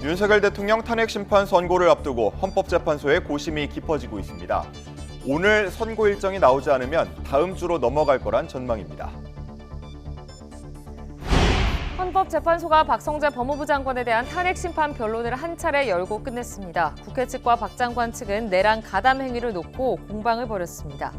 윤석열 대통령 탄핵 심판 선고를 앞두고 헌법재판소의 고심이 깊어지고 있습니다. 오늘 선고 일정이 나오지 않으면 다음 주로 넘어갈 거란 전망입니다. 헌법재판소가 박성재 법무부 장관에 대한 탄핵 심판 변론을 한 차례 열고 끝냈습니다. 국회 측과 박 장관 측은 내란 가담 행위를 놓고 공방을 벌였습니다.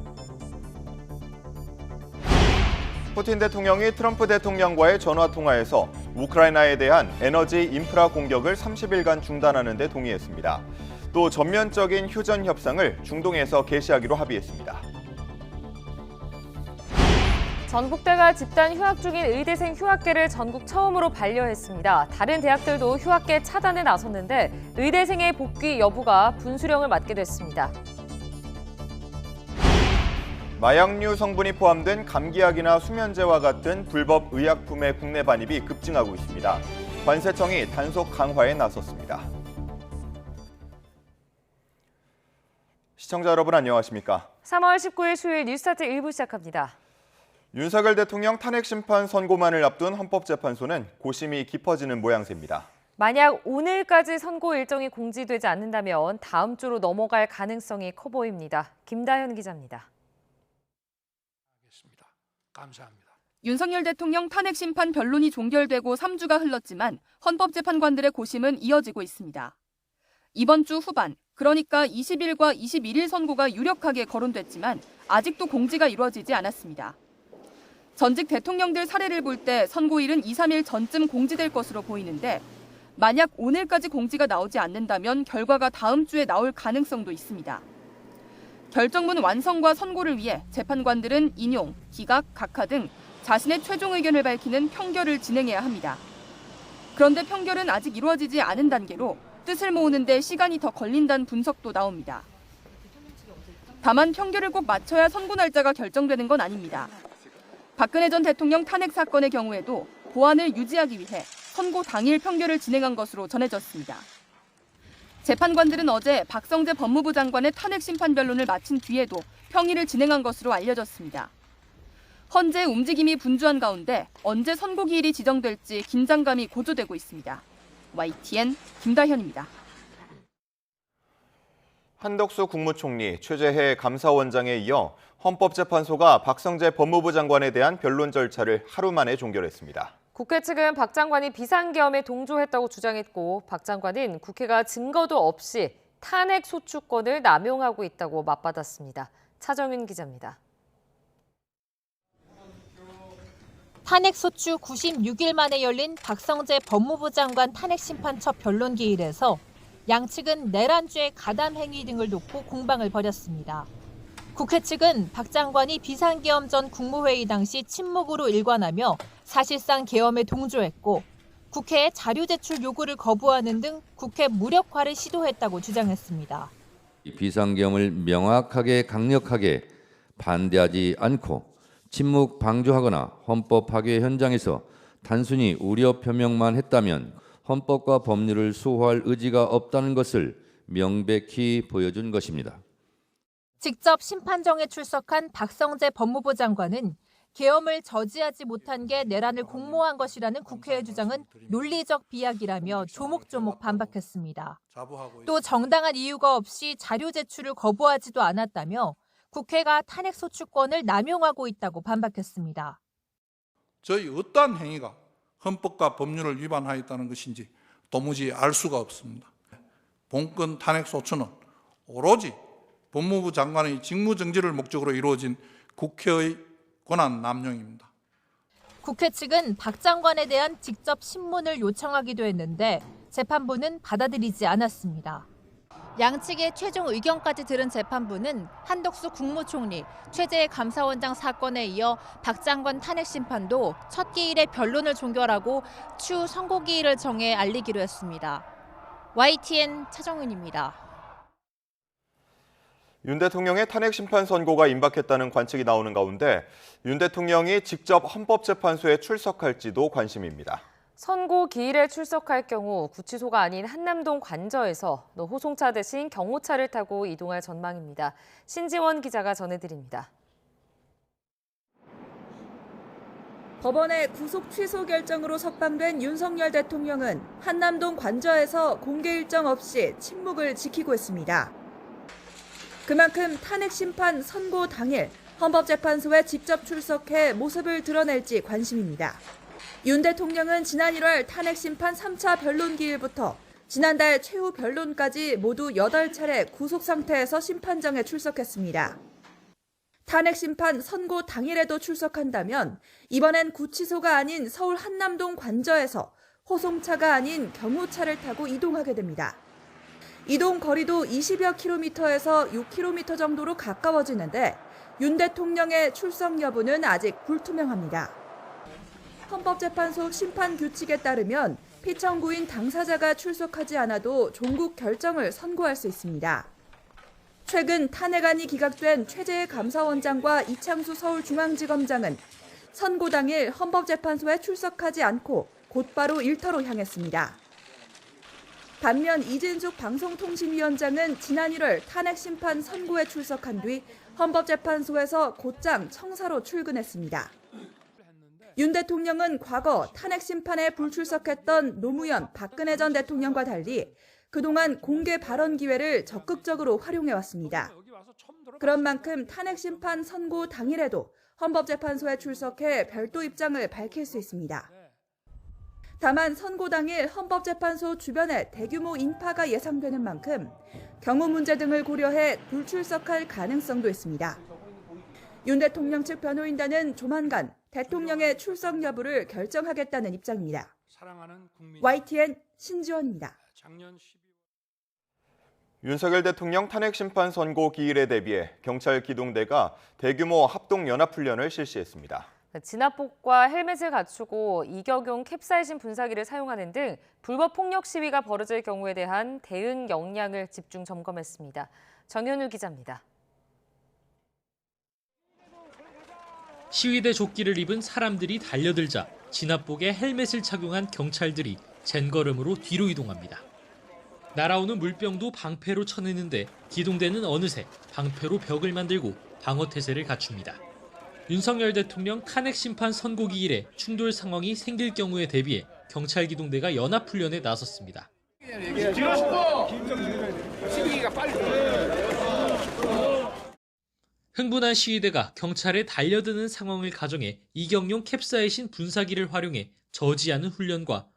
푸틴 대통령이 트럼프 대통령과의 전화통화에서 우크라이나에 대한 에너지 인프라 공격을 30일간 중단하는 데 동의했습니다. 또 전면적인 휴전 협상을 중동에서 개시하기로 합의했습니다. 전북대가 집단 휴학 중인 의대생 휴학계를 전국 처음으로 반려했습니다. 다른 대학들도 휴학계 차단에 나섰는데 의대생의 복귀 여부가 분수령을 맞게 됐습니다. 마약류 성분이 포함된 감기약이나 수면제와 같은 불법 의약품의 국내 반입이 급증하고 있습니다. 관세청이 단속 강화에 나섰습니다. 시청자 여러분 안녕하십니까? 3월 19일 수요일 뉴스타트 1부 시작합니다. 윤석열 대통령 탄핵 심판 선고만을 앞둔 헌법재판소는 고심이 깊어지는 모양새입니다. 만약 오늘까지 선고 일정이 공지되지 않는다면 다음 주로 넘어갈 가능성이 커 보입니다. 김다현 기자입니다. 감사합니다. 윤석열 대통령 탄핵 심판 변론이 종결되고 3주가 흘렀지만 헌법재판관들의 고심은 이어지고 있습니다. 이번 주 후반, 그러니까 20일과 21일 선고가 유력하게 거론됐지만 아직도 공지가 이루어지지 않았습니다. 전직 대통령들 사례를 볼 때 선고일은 2, 3일 전쯤 공지될 것으로 보이는데 만약 오늘까지 공지가 나오지 않는다면 결과가 다음 주에 나올 가능성도 있습니다. 결정문 완성과 선고를 위해 재판관들은 인용, 기각, 각하 등 자신의 최종 의견을 밝히는 평결을 진행해야 합니다. 그런데 평결은 아직 이루어지지 않은 단계로 뜻을 모으는 데 시간이 더 걸린다는 분석도 나옵니다. 다만 평결을 꼭 맞춰야 선고 날짜가 결정되는 건 아닙니다. 박근혜 전 대통령 탄핵 사건의 경우에도 보안을 유지하기 위해 선고 당일 평결을 진행한 것으로 전해졌습니다. 재판관들은 어제 박성재 법무부 장관의 탄핵 심판 변론을 마친 뒤에도 평의를 진행한 것으로 알려졌습니다. 헌재 움직임이 분주한 가운데 언제 선고 기일이 지정될지 긴장감이 고조되고 있습니다. YTN 김다현입니다. 한덕수 국무총리, 최재해 감사원장에 이어 헌법재판소가 박성재 법무부 장관에 대한 변론 절차를 하루 만에 종결했습니다. 국회 측은 박 장관이 비상계엄에 동조했다고 주장했고 박 장관은 국회가 증거도 없이 탄핵 소추권을 남용하고 있다고 맞받았습니다. 차정윤 기자입니다. 탄핵 소추 96일 만에 열린 박성재 법무부 장관 탄핵 심판 첫 변론 기일에서 양측은 내란죄 가담 행위 등을 놓고 공방을 벌였습니다. 국회 측은 박 장관이 비상계엄 전 국무회의 당시 침묵으로 일관하며 사실상 계엄에 동조했고 국회에 자료 제출 요구를 거부하는 등 국회 무력화를 시도했다고 주장했습니다. 비상계엄을 명확하게 강력하게 반대하지 않고 침묵 방조하거나 헌법 파괴 현장에서 단순히 우려 표명만 했다면 헌법과 법률을 수호할 의지가 없다는 것을 명백히 보여준 것입니다. 직접 심판정에 출석한 박성재 법무부 장관은 계엄을 저지하지 못한 게 내란을 공모한 것이라는 국회의 주장은 논리적 비약이라며 조목조목 반박했습니다. 또 정당한 이유가 없이 자료 제출을 거부하지도 않았다며 국회가 탄핵 소추권을 남용하고 있다고 반박했습니다. 저희 어떠한 행위가 헌법과 법률을 위반하였다는 것인지 도무지 알 수가 없습니다. 본건 탄핵 소추는 오로지 법무부 장관의 직무정지를 목적으로 이루어진 국회의 권한 남용입니다. 국회 측은 박 장관에 대한 직접 신문을 요청하기도 했는데 재판부는 받아들이지 않았습니다. 양측의 최종 의견까지 들은 재판부는 한덕수 국무총리, 최재해 감사원장 사건에 이어 박 장관 탄핵 심판도 첫 기일에 변론을 종결하고 추후 선고 기일을 정해 알리기로 했습니다. YTN 차정은입니다. 윤 대통령의 탄핵 심판 선고가 임박했다는 관측이 나오는 가운데 윤 대통령이 직접 헌법재판소에 출석할지도 관심입니다. 선고 기일에 출석할 경우 구치소가 아닌 한남동 관저에서 호송차 대신 경호차를 타고 이동할 전망입니다. 신지원 기자가 전해드립니다. 법원의 구속 취소 결정으로 석방된 윤석열 대통령은 한남동 관저에서 공개 일정 없이 침묵을 지키고 있습니다. 그만큼 탄핵 심판 선고 당일 헌법재판소에 직접 출석해 모습을 드러낼지 관심입니다. 윤 대통령은 지난 1월 탄핵 심판 3차 변론 기일부터 지난달 최후 변론까지 모두 8차례 구속 상태에서 심판정에 출석했습니다. 탄핵 심판 선고 당일에도 출석한다면 이번엔 구치소가 아닌 서울 한남동 관저에서 호송차가 아닌 경호차를 타고 이동하게 됩니다. 이동 거리도 20여 킬로미터에서 6킬로미터 정도로 가까워지는데 윤 대통령의 출석 여부는 아직 불투명합니다. 헌법재판소 심판 규칙에 따르면 피청구인 당사자가 출석하지 않아도 종국 결정을 선고할 수 있습니다. 최근 탄핵안이 기각된 최재해 감사원장과 이창수 서울중앙지검장은 선고 당일 헌법재판소에 출석하지 않고 곧바로 일터로 향했습니다. 반면 이진숙 방송통신위원장은 지난 1월 탄핵 심판 선고에 출석한 뒤 헌법재판소에서 곧장 청사로 출근했습니다. 윤 대통령은 과거 탄핵 심판에 불출석했던 노무현, 박근혜 전 대통령과 달리 그동안 공개 발언 기회를 적극적으로 활용해왔습니다. 그런 만큼 탄핵 심판 선고 당일에도 헌법재판소에 출석해 별도 입장을 밝힐 수 있습니다. 다만 선고 당일 헌법재판소 주변에 대규모 인파가 예상되는 만큼 경호 문제 등을 고려해 불출석할 가능성도 있습니다. 윤 대통령 측 변호인단은 조만간 대통령의 출석 여부를 결정하겠다는 입장입니다. YTN 신지원입니다. 윤석열 대통령 탄핵 심판 선고 기일에 대비해 경찰 기동대가 대규모 합동 연합훈련을 실시했습니다. 진압복과 헬멧을 갖추고 이격용 캡사이신 분사기를 사용하는 등 불법 폭력 시위가 벌어질 경우에 대한 대응 역량을 집중 점검했습니다. 정현우 기자입니다. 시위대 조끼를 입은 사람들이 달려들자 진압복에 헬멧을 착용한 경찰들이 젠걸음으로 뒤로 이동합니다. 날아오는 물병도 방패로 쳐내는데 기동대는 어느새 방패로 벽을 만들고 방어태세를 갖춥니다. 윤석열 대통령 탄핵 심판 선고 기일에 충돌 상황이 생길 경우에 대비해 경찰 기동대가 연합훈련에 나섰습니다. 흥분한 시위대가 경찰에 달려드는 상황을 가정해 이격용 캡사이신 분사기를 활용해 저지하는 훈련과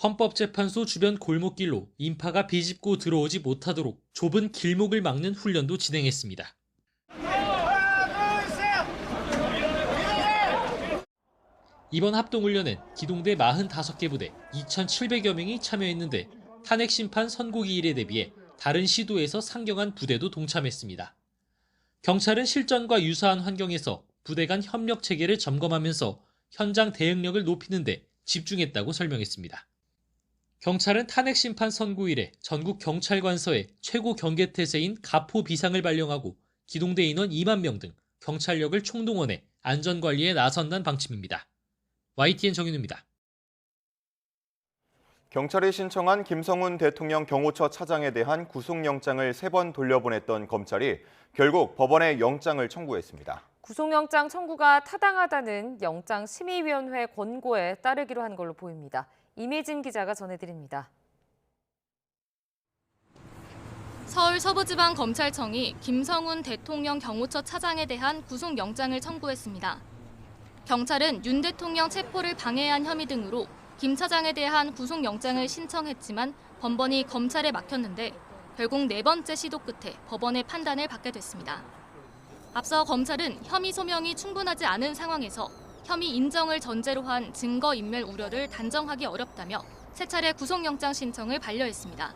헌법재판소 주변 골목길로 인파가 비집고 들어오지 못하도록 좁은 길목을 막는 훈련도 진행했습니다. 이번 합동훈련엔 기동대 45개 부대 2,700여 명이 참여했는데 탄핵 심판 선고 기일에 대비해 다른 시도에서 상경한 부대도 동참했습니다. 경찰은 실전과 유사한 환경에서 부대 간 협력 체계를 점검하면서 현장 대응력을 높이는 데 집중했다고 설명했습니다. 경찰은 탄핵 심판 선고일에 전국 경찰관서에 최고 경계태세인 가포 비상을 발령하고 기동대 인원 2만 명 등 경찰력을 총동원해 안전관리에 나선다는 방침입니다. YTN 정윤우입니다. 경찰이 신청한 김성훈 대통령 경호처 차장에 대한 구속영장을 3번 돌려보냈던 검찰이 결국 법원에 영장을 청구했습니다. 구속영장 청구가 타당하다는 영장심의위원회 권고에 따르기로 한 걸로 보입니다. 임혜진 기자가 전해드립니다. 서울 서부지방검찰청이 김성훈 대통령 경호처 차장에 대한 구속영장을 청구했습니다. 경찰은 윤 대통령 체포를 방해한 혐의 등으로 김 차장에 대한 구속영장을 신청했지만 번번이 검찰에 막혔는데 결국 4번째 시도 끝에 법원의 판단을 받게 됐습니다. 앞서 검찰은 혐의 소명이 충분하지 않은 상황에서 혐의 인정을 전제로 한 증거인멸 우려를 단정하기 어렵다며 3차례 구속영장 신청을 반려했습니다.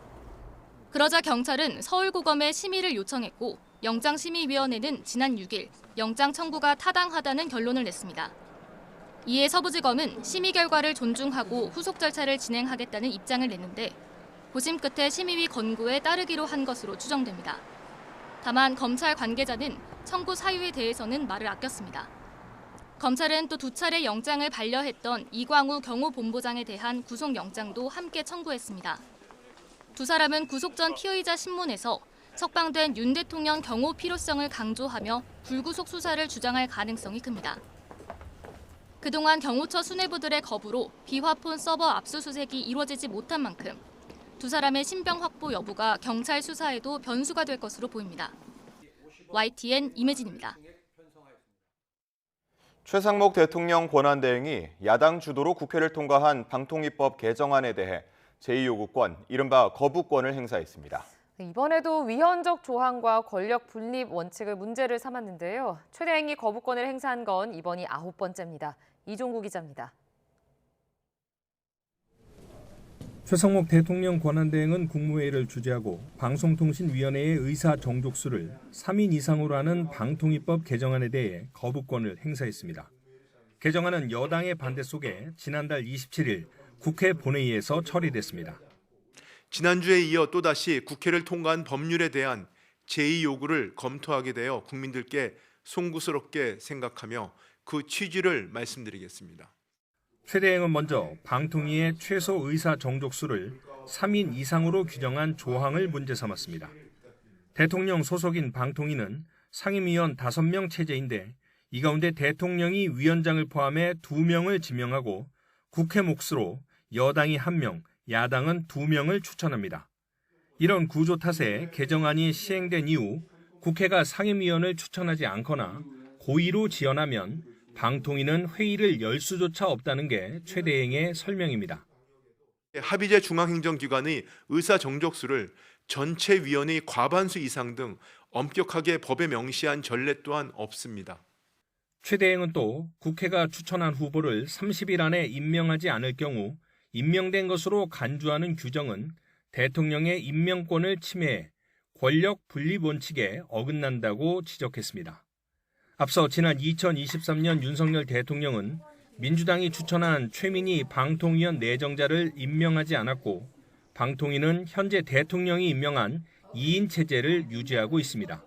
그러자 경찰은 서울고검에 심의를 요청했고 영장심의위원회는 지난 6일 영장 청구가 타당하다는 결론을 냈습니다. 이에 서부지검은 심의 결과를 존중하고 후속 절차를 진행하겠다는 입장을 냈는데 고심 끝에 심의위 권고에 따르기로 한 것으로 추정됩니다. 다만 검찰 관계자는 청구 사유에 대해서는 말을 아꼈습니다. 검찰은 또 2차례 영장을 반려했던 이광우 경호본부장에 대한 구속영장도 함께 청구했습니다. 두 사람은 구속 전 피의자 신문에서 석방된 윤 대통령 경호 필요성을 강조하며 불구속 수사를 주장할 가능성이 큽니다. 그동안 경호처 수뇌부들의 거부로 비화폰 서버 압수수색이 이루어지지 못한 만큼 두 사람의 신병 확보 여부가 경찰 수사에도 변수가 될 것으로 보입니다. YTN 임혜진입니다. 최상목 대통령 권한대행이 야당 주도로 국회를 통과한 방통위법 개정안에 대해 제2요구권, 이른바 거부권을 행사했습니다. 이번에도 위헌적 조항과 권력 분립 원칙을 문제를 삼았는데요. 최 대행이 거부권을 행사한 건 이번이 9번째입니다. 이종구 기자입니다. 최상목 대통령 권한대행은 국무회의를 주재하고 방송통신위원회의 의사 정족수를 3인 이상으로 하는 방통위법 개정안에 대해 거부권을 행사했습니다. 개정안은 여당의 반대 속에 지난달 27일 국회 본회의에서 처리됐습니다. 지난주에 이어 또다시 국회를 통과한 법률에 대한 제2요구를 검토하게 되어 국민들께 송구스럽게 생각하며 그 취지를 말씀드리겠습니다. 최 대행은 먼저 방통위의 최소 의사 정족수를 3인 이상으로 규정한 조항을 문제 삼았습니다. 대통령 소속인 방통위는 상임위원 5명 체제인데 이 가운데 대통령이 위원장을 포함해 2명을 지명하고 국회 몫으로 여당이 1명, 야당은 2명을 추천합니다. 이런 구조 탓에 개정안이 시행된 이후 국회가 상임위원을 추천하지 않거나 고의로 지연하면 방통위는 회의를 열 수조차 없다는 게 최 대행의 설명입니다. 합의제 중앙행정기관의 의사 정족수를 전체 위원의 과반수 이상 등 엄격하게 법에 명시한 전례 또한 없습니다. 최 대행은 또 국회가 추천한 후보를 30일 안에 임명하지 않을 경우 임명된 것으로 간주하는 규정은 대통령의 임명권을 침해해 권력 분립 원칙에 어긋난다고 지적했습니다. 앞서 지난 2023년 윤석열 대통령은 민주당이 추천한 최민희 방통위원 내정자를 임명하지 않았고 방통위는 현재 대통령이 임명한 2인 체제를 유지하고 있습니다.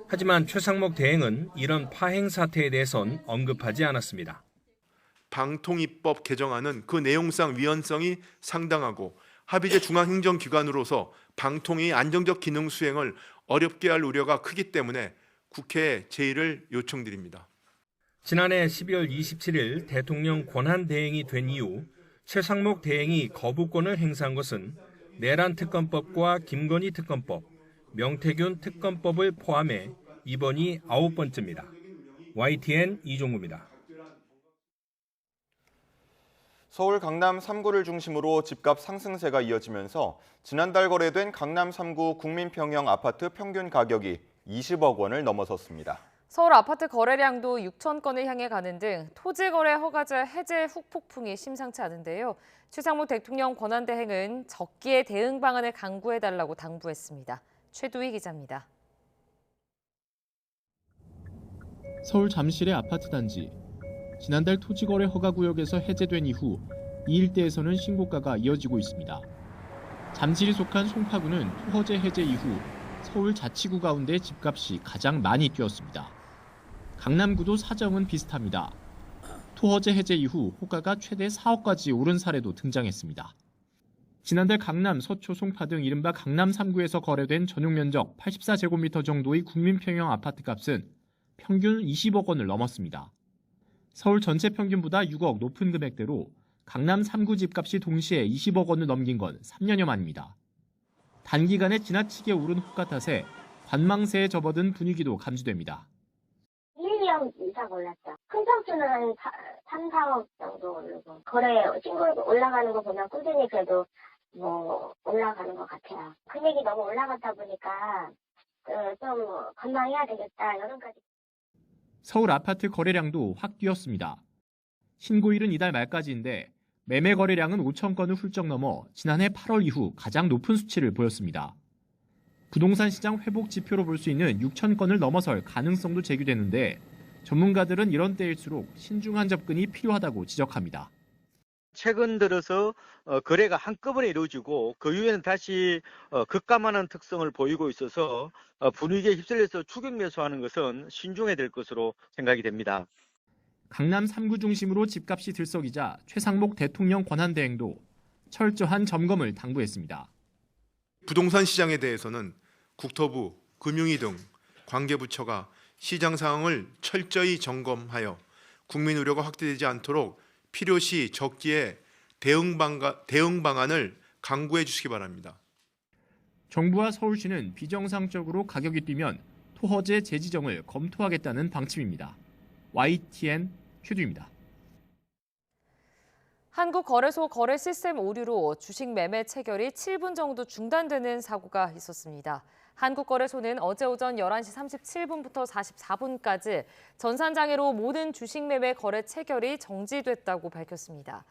하지만 최상목 대행은 이런 파행 사태에 대해선 언급하지 않았습니다. 방통위법 개정안은 그 내용상 위헌성이 상당하고 합의제 중앙행정기관으로서 방통위의 안정적 기능 수행을 어렵게 할 우려가 크기 때문에 국회에 제의를 요청드립니다. 지난해 12월 27일 대통령 권한대행이 된 이후 최상목 대행이 거부권을 행사한 것은 내란 특검법과 김건희 특검법, 명태균 특검법을 포함해 이번이 9번째입니다. YTN 이종구입니다. 서울 강남 3구를 중심으로 집값 상승세가 이어지면서 지난달 거래된 강남 3구 국민평형 아파트 평균 가격이 20억 원을 넘어섰습니다. 서울 아파트 거래량도 6천 건을 향해 가는 등 토지거래 허가제 해제 후폭풍이 심상치 않은데요. 최상목 대통령 권한대행은 적기에 대응 방안을 강구해달라고 당부했습니다. 최두희 기자입니다. 서울 잠실의 아파트 단지. 지난달 토지거래 허가구역에서 해제된 이후 이 일대에서는 신고가가 이어지고 있습니다. 잠실이 속한 송파구는 토허제 해제 이후 서울 자치구 가운데 집값이 가장 많이 뛰었습니다. 강남구도 사정은 비슷합니다. 토허제 해제 이후 호가가 최대 4억까지 오른 사례도 등장했습니다. 지난달 강남, 서초, 송파 등 이른바 강남 3구에서 거래된 전용 면적 84제곱미터 정도의 국민평형 아파트 값은 평균 20억 원을 넘었습니다. 서울 전체 평균보다 6억 높은 금액대로 강남 3구 집값이 동시에 20억 원을 넘긴 건 3년여 만입니다. 단기간에 지나치게 오른 호가 탓에 관망세에 접어든 분위기도 감지됩니다. 1, 2억 이상 올랐죠. 큰 평수는 한 3, 4억 정도 오르고 거래 신고 올라가는 거 보면 꾸준히 그래도 올라가는 것 같아요. 금액이 너무 올라갔다 보니까 좀 관망해야 되겠다 이런 까지. 서울 아파트 거래량도 확 뛰었습니다. 신고일은 이달 말까지인데 매매 거래량은 5천 건을 훌쩍 넘어 지난해 8월 이후 가장 높은 수치를 보였습니다. 부동산 시장 회복 지표로 볼 수 있는 6천 건을 넘어설 가능성도 제기되는데 전문가들은 이런 때일수록 신중한 접근이 필요하다고 지적합니다. 최근 들어서 거래가 한꺼번에 이루어지고 그 이후에는 다시 급감하는 특성을 보이고 있어서 분위기에 휩쓸려서 추격 매수하는 것은 신중해야 될 것으로 생각이 됩니다. 강남 3구 중심으로 집값이 들썩이자 최상목 대통령 권한대행도 철저한 점검을 당부했습니다. 부동산 시장에 대해서는 국토부, 금융위 등 관계부처가 시장 상황을 철저히 점검하여 국민 의료가 확대되지 않도록 필요시 적기에 대응 방안을 강구해 주시기 바랍니다. 정부와 서울시는 비정상적으로 가격이 뛰면 토허제 재지정을 검토하겠다는 방침입니다. YTN 큐두입니다. 한국거래소 거래 시스템 오류로 주식 매매 체결이 7분 정도 중단되는 사고가 있었습니다. 한국거래소는 어제 오전 11시 37분부터 44분까지 전산장애로 모든 주식 매매 거래 체결이 정지됐다고 밝혔습니다.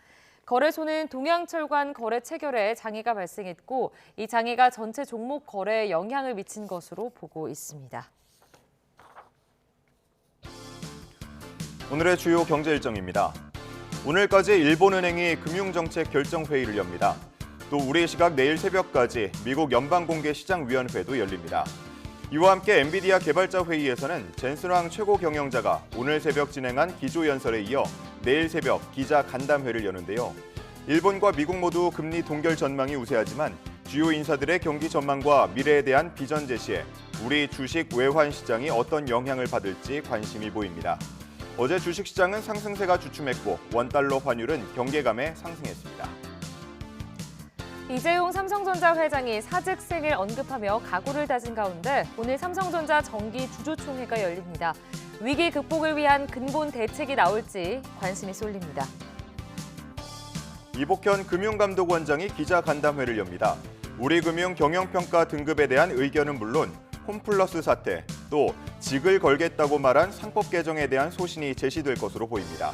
거래소는 동양철관 거래 체결에 장애가 발생했고 이 장애가 전체 종목 거래에 영향을 미친 것으로 보고 있습니다. 오늘의 주요 경제 일정입니다. 오늘까지 일본은행이 금융정책 결정회의를 엽니다. 또 우리 시각 내일 새벽까지 미국 연방공개시장위원회도 열립니다. 이와 함께 엔비디아 개발자 회의에서는 젠슨 황 최고 경영자가 오늘 새벽 진행한 기조연설에 이어 내일 새벽 기자 간담회를 여는데요. 일본과 미국 모두 금리 동결 전망이 우세하지만 주요 인사들의 경기 전망과 미래에 대한 비전 제시에 우리 주식 외환 시장이 어떤 영향을 받을지 관심이 보입니다. 어제 주식시장은 상승세가 주춤했고 원달러 환율은 경계감에 상승했습니다. 이재용 삼성전자 회장이 사직생을 언급하며 각오를 다진 가운데 오늘 삼성전자 정기 주주총회가 열립니다. 위기 극복을 위한 근본 대책이 나올지 관심이 쏠립니다. 이복현 금융감독원장이 기자 간담회를 엽니다. 우리금융 경영평가 등급에 대한 의견은 물론 홈플러스 사태, 또 직을 걸겠다고 말한 상법 개정에 대한 소신이 제시될 것으로 보입니다.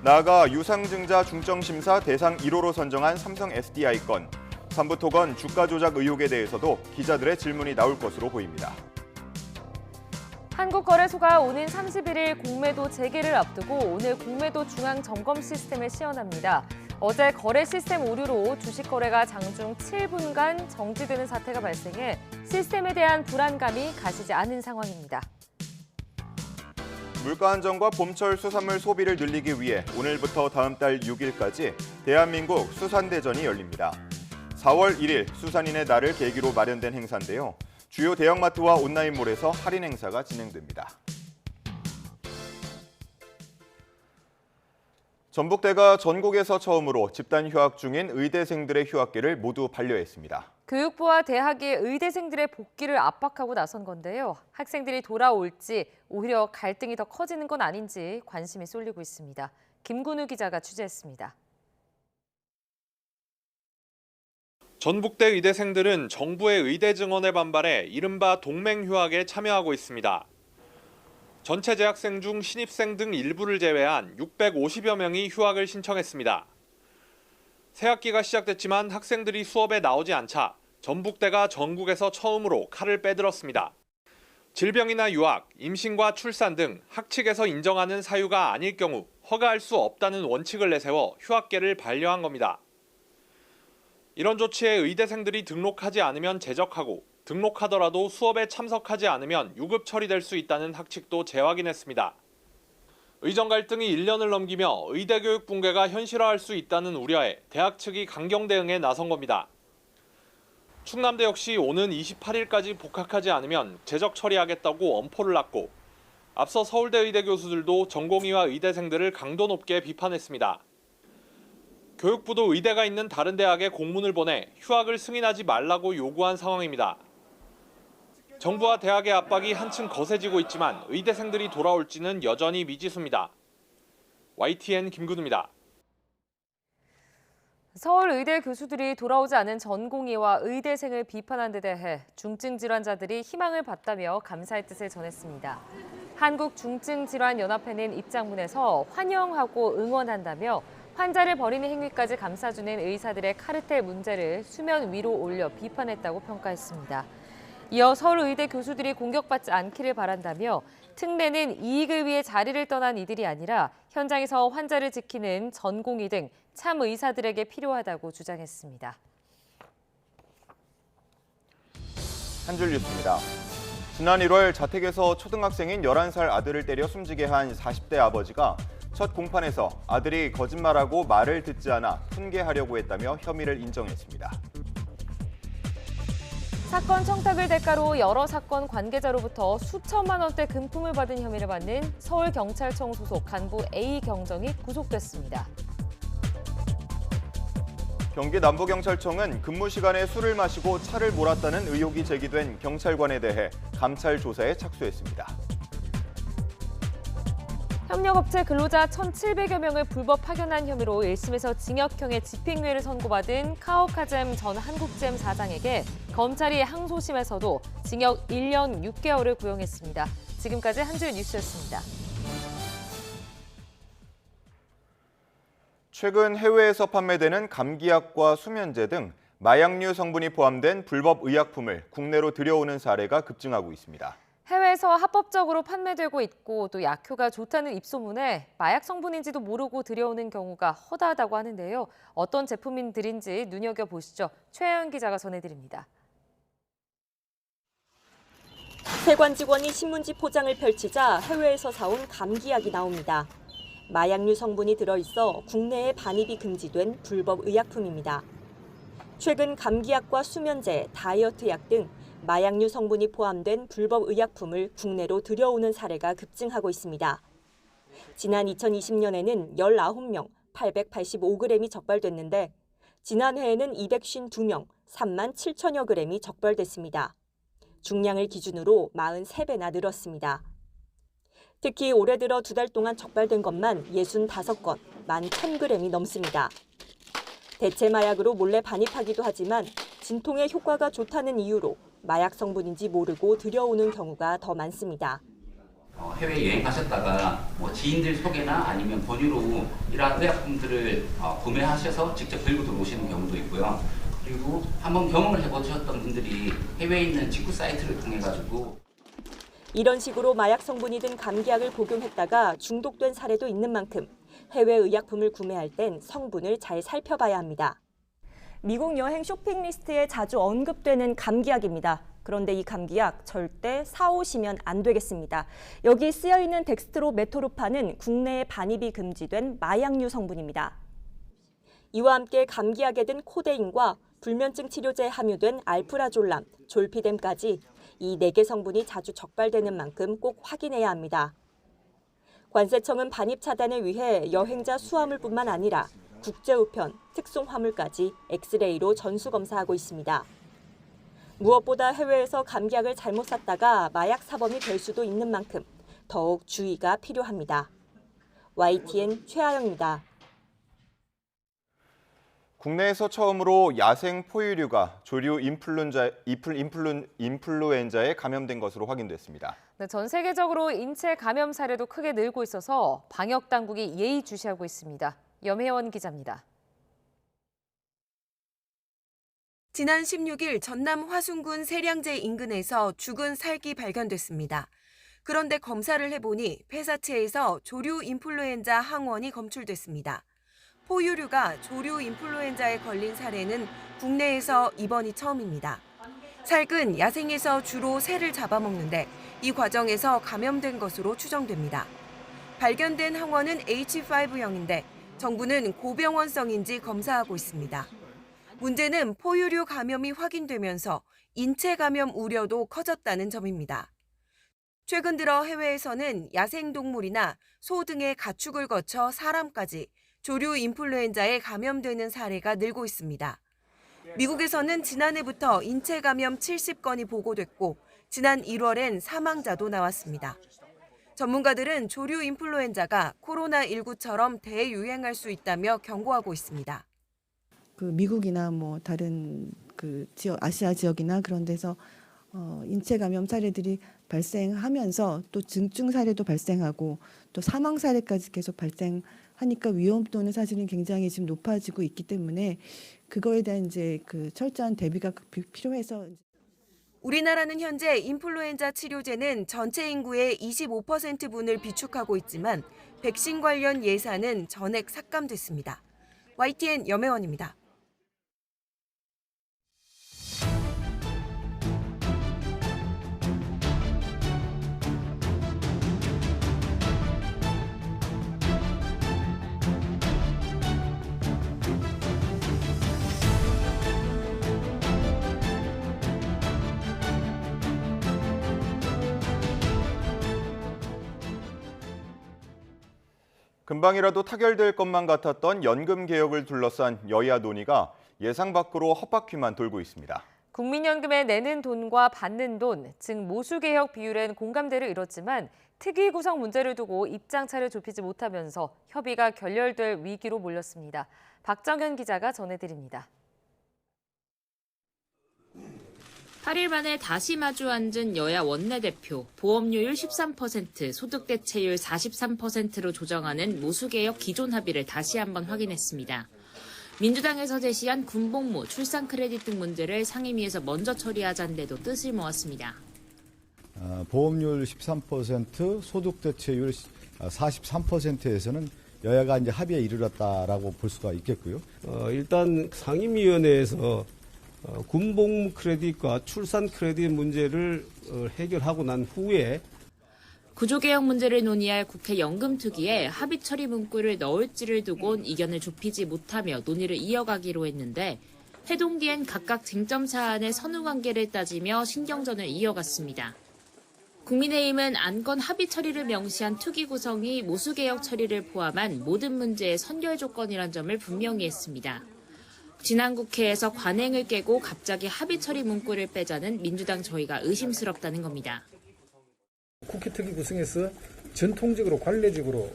나아가 유상증자 중점심사 대상 1호로 선정한 삼성 SDI 건, 삼부토건 주가 조작 의혹에 대해서도 기자들의 질문이 나올 것으로 보입니다. 한국거래소가 오는 31일 공매도 재개를 앞두고 오늘 공매도 중앙 점검 시스템을 시연합니다. 어제 거래 시스템 오류로 주식 거래가 장중 7분간 정지되는 사태가 발생해 시스템에 대한 불안감이 가시지 않은 상황입니다. 물가 안정과 봄철 수산물 소비를 늘리기 위해 오늘부터 다음 달 6일까지 대한민국 수산대전이 열립니다. 4월 1일 수산인의 날을 계기로 마련된 행사인데요. 주요 대형마트와 온라인몰에서 할인 행사가 진행됩니다. 전북대가 전국에서 처음으로 집단 휴학 중인 의대생들의 휴학계를 모두 반려했습니다. 교육부와 대학이 의대생들의 복귀를 압박하고 나선 건데요. 학생들이 돌아올지 오히려 갈등이 더 커지는 건 아닌지 관심이 쏠리고 있습니다. 김근우 기자가 취재했습니다. 전북대 의대생들은 정부의 의대 증원에 반발해 이른바 동맹휴학에 참여하고 있습니다. 전체 재학생 중 신입생 등 일부를 제외한 650여 명이 휴학을 신청했습니다. 새학기가 시작됐지만 학생들이 수업에 나오지 않자 전북대가 전국에서 처음으로 칼을 빼들었습니다. 질병이나 유학, 임신과 출산 등 학칙에서 인정하는 사유가 아닐 경우 허가할 수 없다는 원칙을 내세워 휴학계를 반려한 겁니다. 이런 조치에 의대생들이 등록하지 않으면 제적하고 등록하더라도 수업에 참석하지 않으면 유급 처리될 수 있다는 학칙도 재확인했습니다. 의정 갈등이 1년을 넘기며 의대 교육 붕괴가 현실화할 수 있다는 우려에 대학 측이 강경 대응에 나선 겁니다. 충남대 역시 오는 28일까지 복학하지 않으면 제적 처리하겠다고 엄포를 놨고 앞서 서울대 의대 교수들도 전공의와 의대생들을 강도 높게 비판했습니다. 교육부도 의대가 있는 다른 대학에 공문을 보내 휴학을 승인하지 말라고 요구한 상황입니다. 정부와 대학의 압박이 한층 거세지고 있지만 의대생들이 돌아올지는 여전히 미지수입니다. YTN 김근우입니다. 서울의대 교수들이 돌아오지 않은 전공의와 의대생을 비판한 데 대해 중증 질환자들이 희망을 봤다며 감사의 뜻을 전했습니다. 한국중증질환연합회는 입장문에서 환영하고 응원한다며 환자를 버리는 행위까지 감싸주는 의사들의 카르텔 문제를 수면 위로 올려 비판했다고 평가했습니다. 이어 서울의대 교수들이 공격받지 않기를 바란다며 특례는 이익을 위해 자리를 떠난 이들이 아니라 현장에서 환자를 지키는 전공의 등 참 의사들에게 필요하다고 주장했습니다. 한 줄 뉴스입니다. 지난 1월 자택에서 초등학생인 11살 아들을 때려 숨지게 한 40대 아버지가 첫 공판에서 아들이 거짓말하고 말을 듣지 않아 훈계하려고 했다며 혐의를 인정했습니다. 사건 청탁을 대가로 여러 사건 관계자로부터 수천만 원대 금품을 받은 혐의를 받는 서울경찰청 소속 간부 A 경정이 구속됐습니다. 경기 남부경찰청은 근무 시간에 술을 마시고 차를 몰았다는 의혹이 제기된 경찰관에 대해 감찰 조사에 착수했습니다. 협력업체 근로자 1,700여 명을 불법 파견한 혐의로 1심에서 징역형의 집행유예를 선고받은 카오카잼 전 한국잼 사장에게 검찰이 항소심에서도 징역 1년 6개월을 구형했습니다. 지금까지 한 줄 뉴스였습니다. 최근 해외에서 판매되는 감기약과 수면제 등 마약류 성분이 포함된 불법 의약품을 국내로 들여오는 사례가 급증하고 있습니다. 해외에서 합법적으로 판매되고 있고 또 약효가 좋다는 입소문에 마약 성분인지도 모르고 들여오는 경우가 허다하다고 하는데요. 어떤 제품들인지 눈여겨보시죠. 최혜연 기자가 전해드립니다. 세관 직원이 신문지 포장을 펼치자 해외에서 사온 감기약이 나옵니다. 마약류 성분이 들어있어 국내에 반입이 금지된 불법 의약품입니다. 최근 감기약과 수면제, 다이어트 약 등 마약류 성분이 포함된 불법 의약품을 국내로 들여오는 사례가 급증하고 있습니다. 지난 2020년에는 19명, 885g이 적발됐는데 지난해에는 252명, 3만 7천여 g이 적발됐습니다. 중량을 기준으로 43배나 늘었습니다. 특히 올해 들어 2달 동안 적발된 것만 65건, 11,000g이 넘습니다. 대체 마약으로 몰래 반입하기도 하지만 진통에 효과가 좋다는 이유로 마약 성분인지 모르고 들여오는 경우가 더 많습니다. 해외 여행 가셨다가 지인들 소개나 아니면 본유로 이러한 의약품들을 구매하셔서 직접 들고 들어오시는 경우도 있고요. 그리고 한번 경험을 해보셨던 분들이 해외에 있는 직구 사이트를 통해 가지고 이런 식으로 마약 성분이 든 감기약을 복용했다가 중독된 사례도 있는 만큼 해외 의약품을 구매할 땐 성분을 잘 살펴봐야 합니다. 미국 여행 쇼핑 리스트에 자주 언급되는 감기약입니다. 그런데 이 감기약 절대 사오시면 안 되겠습니다. 여기 쓰여있는 덱스트로메토르판은 국내에 반입이 금지된 마약류 성분입니다. 이와 함께 감기약에 든 코데인과 불면증 치료제에 함유된 알프라졸람, 졸피뎀까지 이 4개 성분이 자주 적발되는 만큼 꼭 확인해야 합니다. 관세청은 반입 차단을 위해 여행자 수화물뿐만 아니라 국제우편, 특송화물까지 엑스레이로 전수검사하고 있습니다. 무엇보다 해외에서 감기약을 잘못 샀다가 마약 사범이 될 수도 있는 만큼 더욱 주의가 필요합니다. YTN 최아영입니다. 국내에서 처음으로 야생 포유류가 조류 인플루엔자에 감염된 것으로 확인됐습니다. 네, 전 세계적으로 인체 감염 사례도 크게 늘고 있어서 방역 당국이 예의주시하고 있습니다. 염혜원 기자입니다. 지난 16일 전남 화순군 세량제 인근에서 죽은 살기 발견됐습니다. 그런데 검사를 해보니 폐사체에서 조류 인플루엔자 항원이 검출됐습니다. 포유류가 조류 인플루엔자에 걸린 사례는 국내에서 이번이 처음입니다. 살은 야생에서 주로 새를 잡아먹는데 이 과정에서 감염된 것으로 추정됩니다. 발견된 항원은 H5형인데 정부는 고병원성인지 검사하고 있습니다. 문제는 포유류 감염이 확인되면서 인체 감염 우려도 커졌다는 점입니다. 최근 들어 해외에서는 야생동물이나 소 등의 가축을 거쳐 사람까지 조류 인플루엔자에 감염되는 사례가 늘고 있습니다. 미국에서는 지난해부터 인체 감염 70건이 보고됐고 지난 1월엔 사망자도 나왔습니다. 전문가들은 조류 인플루엔자가 코로나19처럼 대유행할 수 있다며 경고하고 있습니다. 미국이나 다른 지역, 아시아 지역이나 그런 데서 인체 감염 사례들이 발생하면서 또 증증 사례도 발생하고 또 사망 사례까지 계속 발생하니까 위험도는 사실은 굉장히 지금 높아지고 있기 때문에 그거에 대한 철저한 대비가 필요해서. 우리나라는 현재 인플루엔자 치료제는 전체 인구의 25%분을 비축하고 있지만 백신 관련 예산은 전액 삭감됐습니다. YTN 염혜원입니다. 금방이라도 타결될 것만 같았던 연금 개혁을 둘러싼 여야 논의가 예상 밖으로 헛바퀴만 돌고 있습니다. 국민연금에 내는 돈과 받는 돈, 즉 모수개혁 비율엔 공감대를 이뤘지만 특위 구성 문제를 두고 입장차를 좁히지 못하면서 협의가 결렬될 위기로 몰렸습니다. 박정현 기자가 전해드립니다. 8일 만에 다시 마주 앉은 여야 원내대표, 보험료율 13%, 소득대체율 43%로 조정하는 모수개혁 기존 합의를 다시 한번 확인했습니다. 민주당에서 제시한 군복무, 출산 크레딧 등 문제를 상임위에서 먼저 처리하자는 데도 뜻을 모았습니다. 보험료율 13%, 소득대체율 43%에서는 여야가 이제 합의에 이르렀다라고 볼 수가 있겠고요. 일단 상임위원회에서 군복무 크레딧과 출산 크레딧 문제를 해결하고 난 후에 구조개혁 문제를 논의할 국회 연금특위에 합의 처리 문구를 넣을지를 두곤 이견을 좁히지 못하며 논의를 이어가기로 했는데 회동 뒤엔 각각 쟁점 사안의 선후관계를 따지며 신경전을 이어갔습니다. 국민의힘은 안건 합의 처리를 명시한 특위 구성이 모수개혁 처리를 포함한 모든 문제의 선결 조건이란 점을 분명히 했습니다. 지난 국회에서 관행을 깨고 갑자기 합의 처리 문구를 빼자는 민주당 저희가 의심스럽다는 겁니다. 국회 특위 구성에서 전통적으로 관례적으로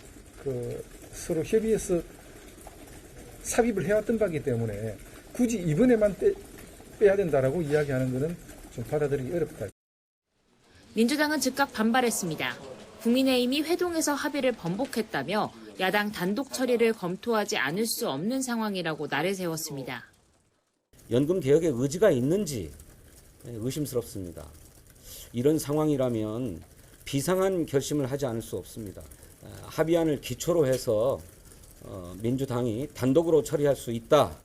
서로 협의해서 삽입을 해왔던 바이기 때문에 굳이 이번에만 빼야 된다라고 이야기하는 것은 좀 받아들이기 어렵다. 민주당은 즉각 반발했습니다. 국민의힘이 회동에서 합의를 번복했다며 야당 단독 처리를 검토하지 않을 수 없는 상황이라고 날을 세웠습니다. 연금 개혁에 의지가 있는지 의심스럽습니다. 이런 상황이라면 비상한 결심을 하지 않을 수 없습니다. 합의안을 기초로 해서 민주당이 단독으로 처리할 수 있다.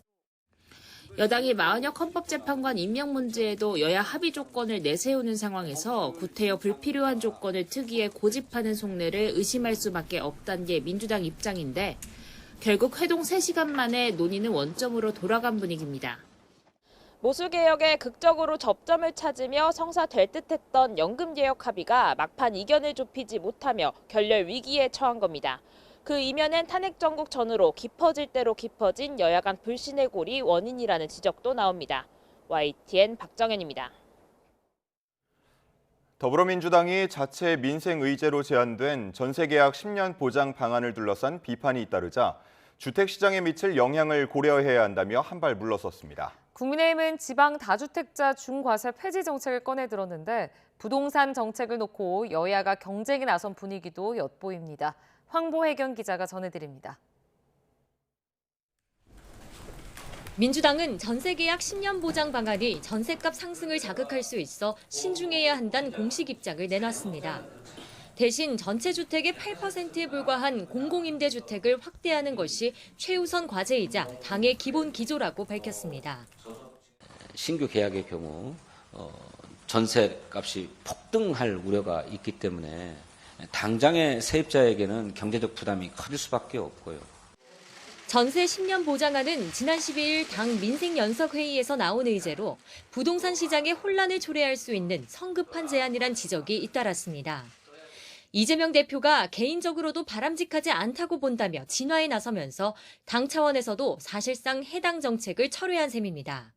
여당이 마은혁 헌법재판관 임명 문제에도 여야 합의 조건을 내세우는 상황에서 구태여 불필요한 조건을 특위에 고집하는 속내를 의심할 수밖에 없다는 게 민주당 입장인데 결국 회동 3시간 만에 논의는 원점으로 돌아간 분위기입니다. 모수개혁에 극적으로 접점을 찾으며 성사될 듯했던 연금개혁 합의가 막판 이견을 좁히지 못하며 결렬 위기에 처한 겁니다. 그 이면엔 탄핵 정국 전후로 깊어질 대로 깊어진 여야 간 불신의 골이 원인이라는 지적도 나옵니다. YTN 박정현입니다. 더불어민주당이 자체 민생 의제로 제안된 전세계약 10년 보장 방안을 둘러싼 비판이 잇따르자 주택시장에 미칠 영향을 고려해야 한다며 한발 물러섰습니다. 국민의힘은 지방 다주택자 중과세 폐지 정책을 꺼내 들었는데 부동산 정책을 놓고 여야가 경쟁에 나선 분위기도 엿보입니다. 황보혜경 기자가 전해드립니다. 민주당은 전세계약 10년 보장 방안이 전세값 상승을 자극할 수 있어 신중해야 한다는 공식 입장을 내놨습니다. 대신 전체 주택의 8%에 불과한 공공임대주택을 확대하는 것이 최우선 과제이자 당의 기본 기조라고 밝혔습니다. 신규 계약의 경우 전세값이 폭등할 우려가 있기 때문에 당장의 세입자에게는 경제적 부담이 커질 수밖에 없고요. 전세 10년 보장안은 지난 12일 당 민생연석회의에서 나온 의제로 부동산 시장에 혼란을 초래할 수 있는 성급한 제안이란 지적이 잇따랐습니다. 이재명 대표가 개인적으로도 바람직하지 않다고 본다며 진화에 나서면서 당 차원에서도 사실상 해당 정책을 철회한 셈입니다.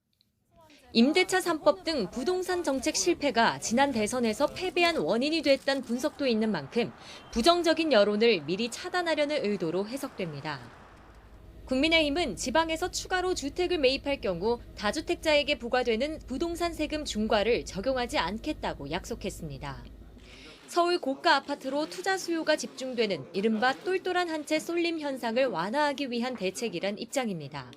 임대차 3법 등 부동산 정책 실패가 지난 대선에서 패배한 원인이 됐다는 분석도 있는 만큼 부정적인 여론을 미리 차단하려는 의도로 해석됩니다. 국민의힘은 지방에서 추가로 주택을 매입할 경우 다주택자에게 부과되는 부동산 세금 중과를 적용하지 않겠다고 약속했습니다. 서울 고가 아파트로 투자 수요가 집중되는 이른바 똘똘한 한 채 쏠림 현상을 완화하기 위한 대책이란 입장입니다.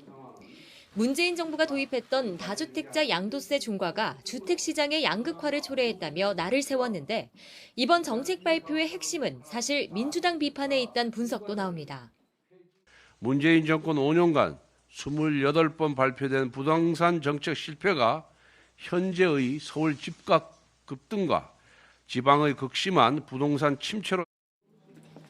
문재인 정부가 도입했던 다주택자 양도세 중과가 주택시장의 양극화를 초래했다며 날을 세웠는데 이번 정책 발표의 핵심은 사실 민주당 비판에 있다는 분석도 나옵니다. 문재인 정권 5년간 28번 발표된 부동산 정책 실패가 현재의 서울 집값 급등과 지방의 극심한 부동산 침체로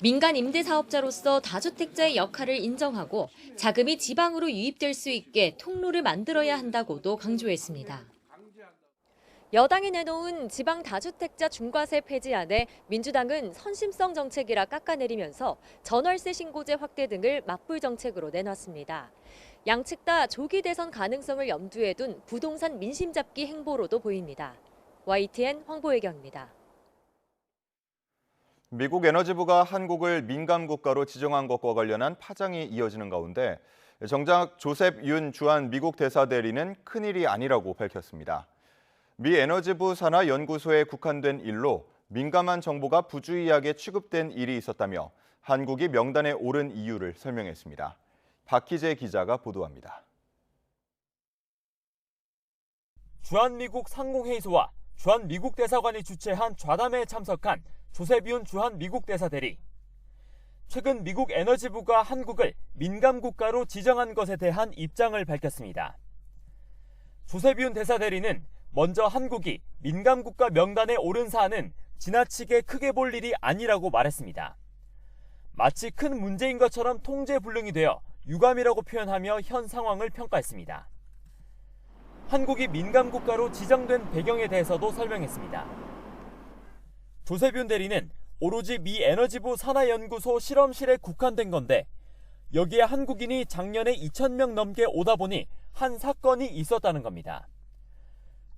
민간 임대사업자로서 다주택자의 역할을 인정하고 자금이 지방으로 유입될 수 있게 통로를 만들어야 한다고도 강조했습니다. 여당이 내놓은 지방 다주택자 중과세 폐지안에 민주당은 선심성 정책이라 깎아내리면서 전월세 신고제 확대 등을 맞불 정책으로 내놨습니다. 양측 다 조기 대선 가능성을 염두에 둔 부동산 민심 잡기 행보로도 보입니다. YTN 황보혜경입니다. 미국 에너지부가 한국을 민감 국가로 지정한 것과 관련한 파장이 이어지는 가운데 정작 조셉 윤 주한 미국 대사 대리는 큰일이 아니라고 밝혔습니다. 미 에너지부 산하 연구소에 국한된 일로 민감한 정보가 부주의하게 취급된 일이 있었다며 한국이 명단에 오른 이유를 설명했습니다. 박희재 기자가 보도합니다. 주한미국 상공회의소와 주한미국 대사관이 주최한 좌담회에 참석한 조셉 윤 주한 미국 대사 대리. 최근 미국 에너지부가 한국을 민감 국가로 지정한 것에 대한 입장을 밝혔습니다. 조셉 윤 대사 대리는 먼저 한국이 민감 국가 명단에 오른 사안은 지나치게 크게 볼 일이 아니라고 말했습니다. 마치 큰 문제인 것처럼 통제불능이 되어 유감이라고 표현하며 현 상황을 평가했습니다. 한국이 민감 국가로 지정된 배경에 대해서도 설명했습니다. 조셉 윤 대리는 오로지 미 에너지부 산하연구소 실험실에 국한된 건데 여기에 한국인이 작년에 2,000명 넘게 오다 보니 한 사건이 있었다는 겁니다.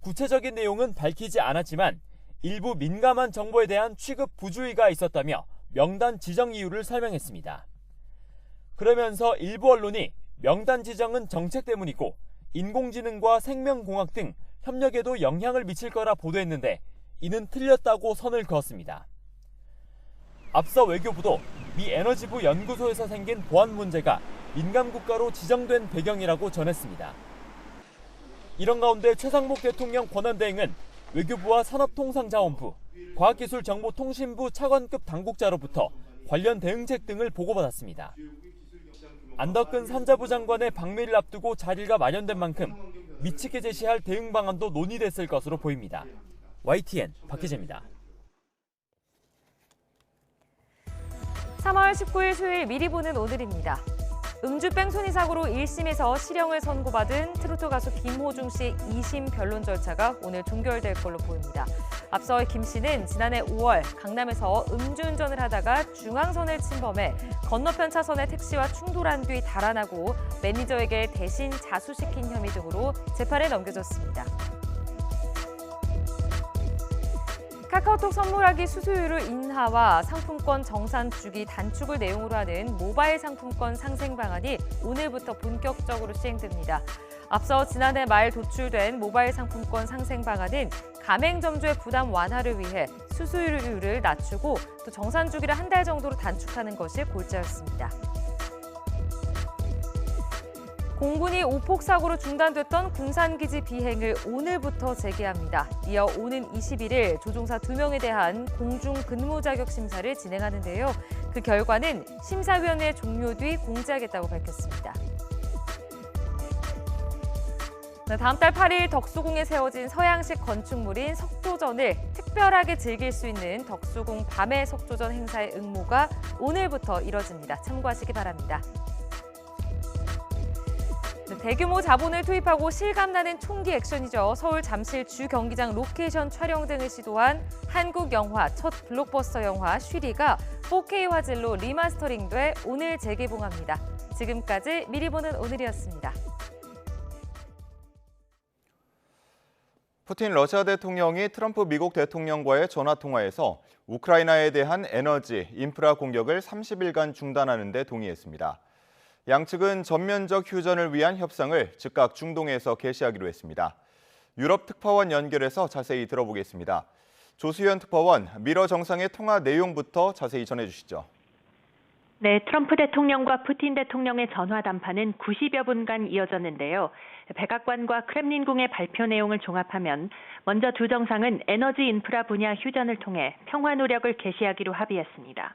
구체적인 내용은 밝히지 않았지만 일부 민감한 정보에 대한 취급 부주의가 있었다며 명단 지정 이유를 설명했습니다. 그러면서 일부 언론이 명단 지정은 정책 때문이고 인공지능과 생명공학 등 협력에도 영향을 미칠 거라 보도했는데 이는 틀렸다고 선을 그었습니다. 앞서 외교부도 미 에너지부 연구소에서 생긴 보안 문제가 민감 국가로 지정된 배경이라고 전했습니다. 이런 가운데 최상목 대통령 권한대행은 외교부와 산업통상자원부, 과학기술정보통신부 차관급 당국자로부터 관련 대응책 등을 보고받았습니다. 안덕근 산자부 장관의 방미를 앞두고 자리가 마련된 만큼 미치게 제시할 대응 방안도 논의됐을 것으로 보입니다. YTN 박희재입니다. 3월 19일 수요일 미리 보는 오늘입니다. 음주 뺑소니 사고로 1심에서 실형을 선고받은 트로트 가수 김호중 씨의 2심 변론 절차가 오늘 종결될 걸로 보입니다. 앞서 김 씨는 지난해 5월 강남에서 음주운전을 하다가 중앙선을 침범해 건너편 차선의 택시와 충돌한 뒤 달아나고 매니저에게 대신 자수시킨 혐의 등으로 재판에 넘겨졌습니다. 카카오톡 선물하기 수수료를 인하와 상품권 정산 주기 단축을 내용으로 하는 모바일 상품권 상생 방안이 오늘부터 본격적으로 시행됩니다. 앞서 지난해 말 도출된 모바일 상품권 상생 방안은 가맹점주의 부담 완화를 위해 수수료를 낮추고 또 정산 주기를 한 달 정도로 단축하는 것이 골자였습니다. 공군이 오폭 사고로 중단됐던 군산기지 비행을 오늘부터 재개합니다. 이어 오는 21일 조종사 2명에 대한 공중 근무 자격 심사를 진행하는데요. 그 결과는 심사위원회 종료 뒤 공지하겠다고 밝혔습니다. 다음 달 8일 덕수궁에 세워진 서양식 건축물인 석조전을 특별하게 즐길 수 있는 덕수궁 밤의 석조전 행사의 응모가 오늘부터 이뤄집니다. 참고하시기 바랍니다. 대규모 자본을 투입하고 실감나는 총기 액션이죠. 서울 잠실 주 경기장 로케이션 촬영 등을 시도한 한국 영화 첫 블록버스터 영화 쉬리가 4K 화질로 리마스터링돼 오늘 재개봉합니다. 지금까지 미리 보는 오늘이었습니다. 푸틴 러시아 대통령이 트럼프 미국 대통령과의 전화통화에서 우크라이나에 대한 에너지, 인프라 공격을 30일간 중단하는 데 동의했습니다. 양측은 전면적 휴전을 위한 협상을 즉각 중동에서 개시하기로 했습니다. 유럽 특파원 연결해서 자세히 들어보겠습니다. 조수현 특파원, 미러 정상의 통화 내용부터 자세히 전해주시죠. 네, 트럼프 대통령과 푸틴 대통령의 전화 담판은 90여 분간 이어졌는데요. 백악관과 크렘린궁의 발표 내용을 종합하면 먼저 두 정상은 에너지 인프라 분야 휴전을 통해 평화 노력을 개시하기로 합의했습니다.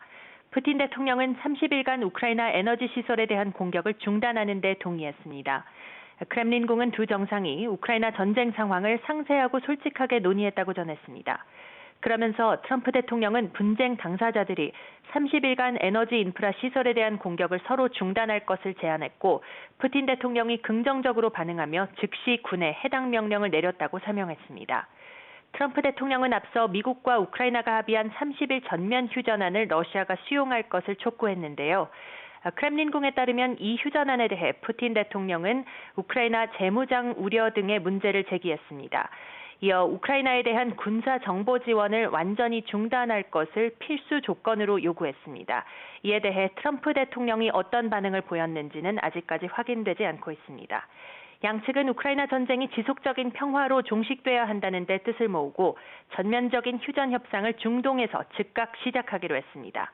푸틴 대통령은 30일간 우크라이나 에너지 시설에 대한 공격을 중단하는 데 동의했습니다. 크렘린궁은 두 정상이 우크라이나 전쟁 상황을 상세하고 솔직하게 논의했다고 전했습니다. 그러면서 트럼프 대통령은 분쟁 당사자들이 30일간 에너지 인프라 시설에 대한 공격을 서로 중단할 것을 제안했고 푸틴 대통령이 긍정적으로 반응하며 즉시 군에 해당 명령을 내렸다고 설명했습니다. 트럼프 대통령은 앞서 미국과 우크라이나가 합의한 30일 전면 휴전안을 러시아가 수용할 것을 촉구했는데요. 크렘린궁에 따르면 이 휴전안에 대해 푸틴 대통령은 우크라이나 재무장 우려 등의 문제를 제기했습니다. 이어 우크라이나에 대한 군사 정보 지원을 완전히 중단할 것을 필수 조건으로 요구했습니다. 이에 대해 트럼프 대통령이 어떤 반응을 보였는지는 아직까지 확인되지 않고 있습니다. 양측은 우크라이나 전쟁이 지속적인 평화로 종식돼야 한다는 데 뜻을 모으고 전면적인 휴전 협상을 중동에서 즉각 시작하기로 했습니다.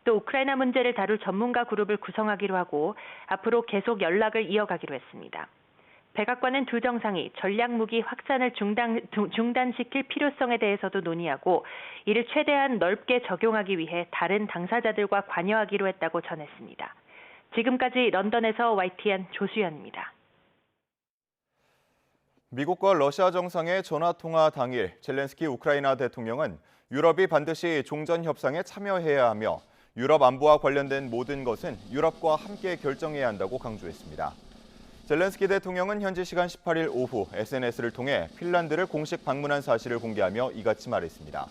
또 우크라이나 문제를 다룰 전문가 그룹을 구성하기로 하고 앞으로 계속 연락을 이어가기로 했습니다. 백악관은 두 정상이 전략무기 확산을 중단시킬 필요성에 대해서도 논의하고 이를 최대한 넓게 적용하기 위해 다른 당사자들과 관여하기로 했다고 전했습니다. 지금까지 런던에서 YTN 조수연입니다. 미국과 러시아 정상의 전화통화 당일 젤렌스키 우크라이나 대통령은 유럽이 반드시 종전 협상에 참여해야 하며 유럽 안보와 관련된 모든 것은 유럽과 함께 결정해야 한다고 강조했습니다. 젤렌스키 대통령은 현지 시간 18일 오후 SNS를 통해 핀란드를 공식 방문한 사실을 공개하며 이같이 말했습니다.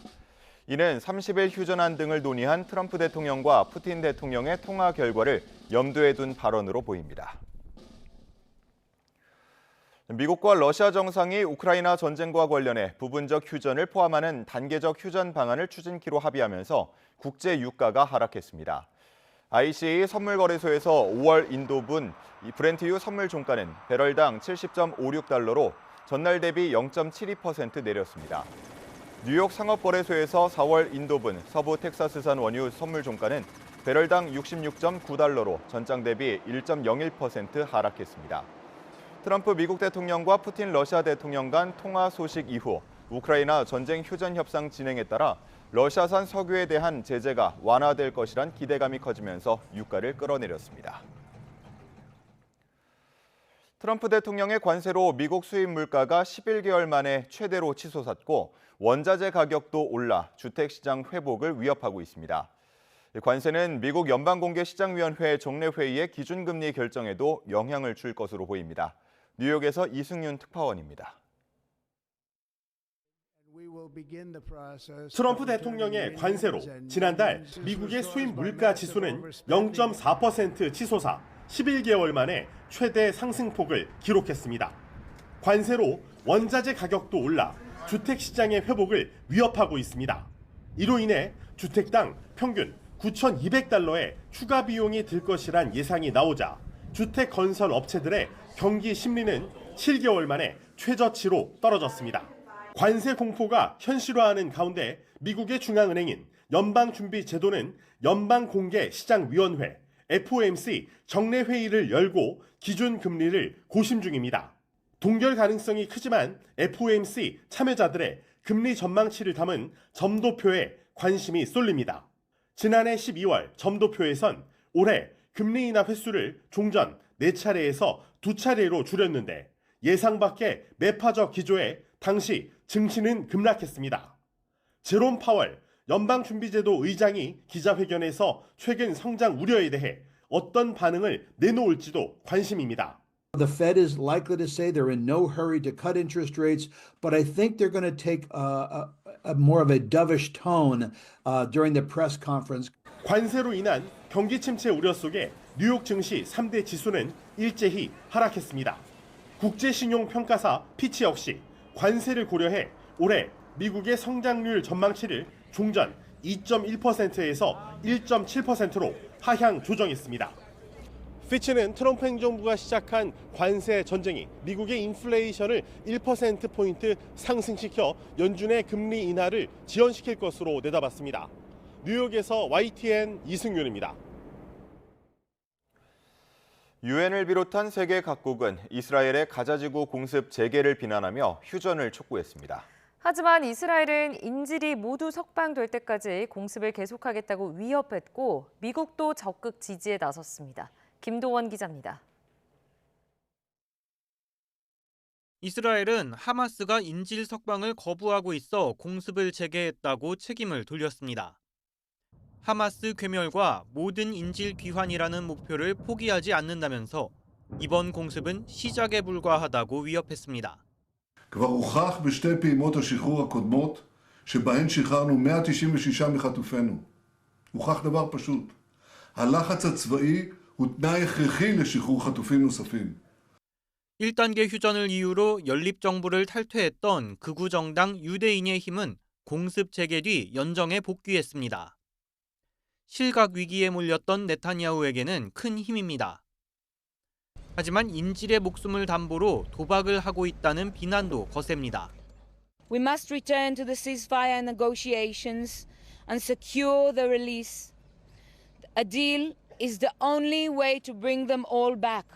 이는 30일 휴전안 등을 논의한 트럼프 대통령과 푸틴 대통령의 통화 결과를 염두에 둔 발언으로 보입니다. 미국과 러시아 정상이 우크라이나 전쟁과 관련해 부분적 휴전을 포함하는 단계적 휴전 방안을 추진키로 합의하면서 국제 유가가 하락했습니다. ICA 선물거래소에서 5월 인도분 브렌트유 선물 종가는 배럴당 70.56달러로 전날 대비 0.72% 내렸습니다. 뉴욕 상업거래소에서 4월 인도분 서부 텍사스산 원유 선물 종가는 배럴당 66.9달러로 전장 대비 1.01% 하락했습니다. 트럼프 미국 대통령과 푸틴 러시아 대통령 간 통화 소식 이후 우크라이나 전쟁 휴전 협상 진행에 따라 러시아산 석유에 대한 제재가 완화될 것이란 기대감이 커지면서 유가를 끌어내렸습니다. 트럼프 대통령의 관세로 미국 수입 물가가 11개월 만에 최대로 치솟았고 원자재 가격도 올라 주택시장 회복을 위협하고 있습니다. 관세는 미국 연방공개시장위원회 정례회의의 기준금리 결정에도 영향을 줄 것으로 보입니다. 뉴욕에서 이승윤 특파원입니다. 트럼프 대통령의 관세로 지난달 미국의 수입 물가 지수는 0.4% 치솟아 11개월 만에 최대 상승폭을 기록했습니다. 관세로 원자재 가격도 올라 주택 시장의 회복을 위협하고 있습니다. 이로 인해 주택당 평균 9,200달러의 추가 비용이 들 것이란 예상이 나오자 주택 건설 업체들의 경기 심리는 7개월 만에 최저치로 떨어졌습니다. 관세 공포가 현실화하는 가운데 미국의 중앙은행인 연방준비제도는 연방공개시장위원회 FOMC 정례회의를 열고 기준금리를 고심 중입니다. 동결 가능성이 크지만 FOMC 참여자들의 금리 전망치를 담은 점도표에 관심이 쏠립니다. 지난해 12월 점도표에선 올해 금리 인하 횟수를 종전 4차례에서 2차례로 줄였는데 예상 밖의 매파적 기조에 당시 증시는 급락했습니다. 제롬 파월 연방준비제도 의장이 기자회견에서 최근 성장 우려에 대해 어떤 반응을 내놓을지도 관심입니다. The Fed is likely to say they're in no hurry to cut interest rates, but I think they're going to take a more of a dovish tone during the press conference. 관세로 인한 경기 침체 우려 속에 뉴욕 증시 3대 지수는 일제히 하락했습니다. 국제신용평가사 피치 역시 관세를 고려해 올해 미국의 성장률 전망치를 종전 2.1%에서 1.7%로 하향 조정했습니다. 피치는 트럼프 행정부가 시작한 관세 전쟁이 미국의 인플레이션을 1%포인트 상승시켜 연준의 금리 인하를 지연시킬 것으로 내다봤습니다. 뉴욕에서 YTN 이승윤입니다. 유엔을 비롯한 세계 각국은 이스라엘의 가자지구 공습 재개를 비난하며 휴전을 촉구했습니다. 하지만 이스라엘은 인질이 모두 석방될 때까지 공습을 계속하겠다고 위협했고 미국도 적극 지지에 나섰습니다. 김도원 기자입니다. 이스라엘은 하마스가 인질 석방을 거부하고 있어 공습을 재개했다고 책임을 돌렸습니다. 하마스 괴멸과 모든 인질 귀환이라는 목표를 포기하지 않는다면서 이번 공습은 시작에 불과하다고 위협했습니다. כבר הוכח בשתי פעימות השחרור הקודמות שבהן שחררנו 196 מחטופינו. הוכח דבר פשוט. הלחץ הצבאי הוא תנאי הכרחי לשחרור חטופים נוספים. 1단계 휴전을 이유로 연립정부를 탈퇴했던 극우정당 유대인의 힘은 공습 재개 뒤 연정에 복귀했습니다. 실각 위기에 몰렸던 네타냐후에게는 큰 힘입니다. 하지만 인질의 목숨을 담보로 도박을 하고 있다는 비난도 거셉니다. We must return to the ceasefire negotiations and secure the release. A deal is the only way to bring them all back.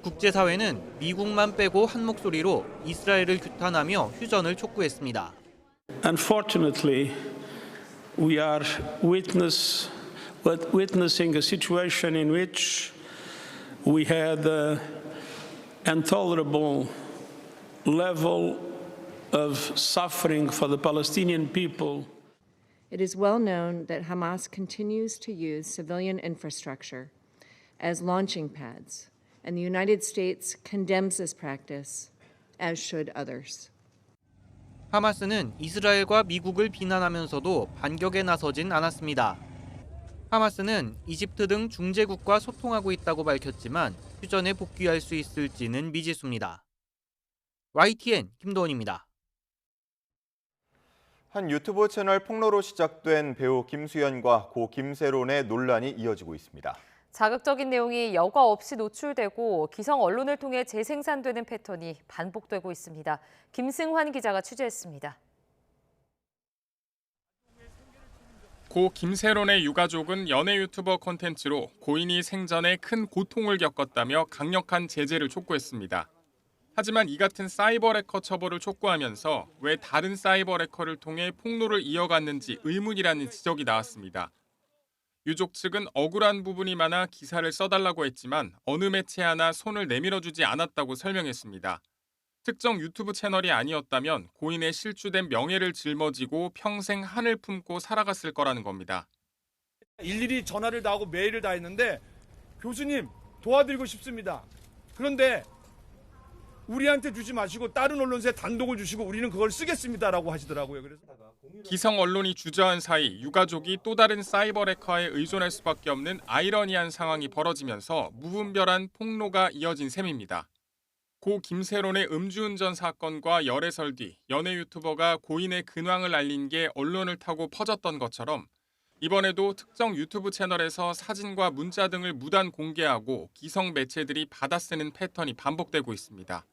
국제사회는 미국만 빼고 한 목소리로 이스라엘을 규탄하며 휴전을 촉구했습니다. Unfortunately, we are witnessing a situation in which we had an intolerable level of suffering for the Palestinian people. It is well known that Hamas continues to use civilian infrastructure as launching pads, and the United States condemns this practice, as should others. 하마스는 이스라엘과 미국을 비난하면서도 반격에 나서진 않았습니다. 하마스는 이집트 등 중재국과 소통하고 있다고 밝혔지만 휴전에 복귀할 수 있을지는 미지수입니다. YTN 김도원입니다. 한 유튜브 채널 폭로로 시작된 배우 김수현과 고 김세론의 논란이 이어지고 있습니다. 자극적인 내용이 여과 없이 노출되고 기성 언론을 통해 재생산되는 패턴이 반복되고 있습니다. 김승환 기자가 취재했습니다. 고 김세론의 유가족은 연예 유튜버 콘텐츠로 고인이 생전에 큰 고통을 겪었다며 강력한 제재를 촉구했습니다. 하지만 이 같은 사이버 해커 처벌을 촉구하면서 왜 다른 사이버 해커를 통해 폭로를 이어갔는지 의문이라는 지적이 나왔습니다. 유족 측은 억울한 부분이 많아 기사를 써달라고 했지만 어느 매체 하나 손을 내밀어주지 않았다고 설명했습니다. 특정 유튜브 채널이 아니었다면 고인의 실추된 명예를 짊어지고 평생 한을 품고 살아갔을 거라는 겁니다. 일일이 전화를 다 하고 메일을 다 했는데 교수님 도와드리고 싶습니다. 그런데 우리한테 주지 마시고 다른 언론사에 단독을 주시고 우리는 그걸 쓰겠습니다라고 하시더라고요. 그래서 기성 언론이 주저한 사이 유가족이 또 다른 사이버 해커에 의존할 수밖에 없는 아이러니한 상황이 벌어지면서 무분별한 폭로가 이어진 셈입니다. 고 김세론의 음주운전 사건과 열애설 뒤 연예 유튜버가 고인의 근황을 알린 게 언론을 타고 퍼졌던 것처럼 이번에도 특정 유튜브 채널에서 사진과 문자 등을 무단 공개하고 기성 매체들이 받아쓰는 패턴이 반복되고 있습니다.